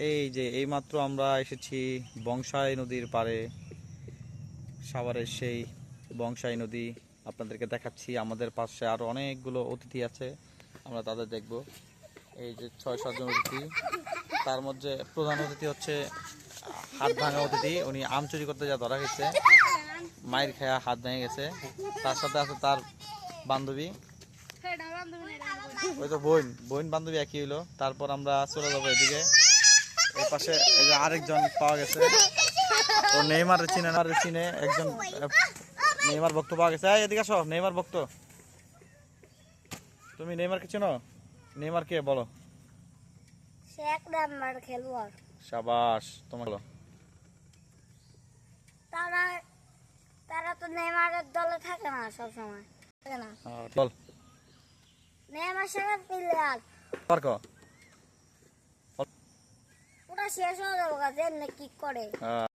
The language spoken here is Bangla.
এই যে এইমাত্র আমরা এসেছি বংশাই নদীর পাড়ে, সাভারের সেই বংশাই নদী আপনাদেরকে দেখাচ্ছি। আমাদের পাশে আরো অনেকগুলো অতিথি আছে, আমরা তাদের দেখব। এই যে 6-7 জন অতিথি, তার মধ্যে প্রধান অতিথি হচ্ছে হাত ভাঙা অতিথি। উনি আম চুরি করতে যা ধরা গেছে, মায়ের খায়া হাত ভেঙে গেছে। তার সাথে আছে তার বান্ধবী, ওই তো বোন বোন বান্ধবী একই হইলো। তারপর আমরা চলে যাবো এদিকে, এই পাশে এই যে আরেকজন পাওয়া গেছে, ও নেইমার চিনে একজন নেইমার ভক্ত পাওয়া গেছে। এদিকে আসো, নেইমার ভক্ত। তুমি নেইমারকে চেনো? নেইমার কে বলো? সে এক নাম্বার খেলোয়াড়। শাবাশ, তোমাকে তারা তারা তো নেইমারের দলে থাকে না, সব সময় থাকে না। বল নেইমার সেরা প্লেয়ার, পারক ওটা শেষ হয়ে যাবে, যেমনি কিক করে।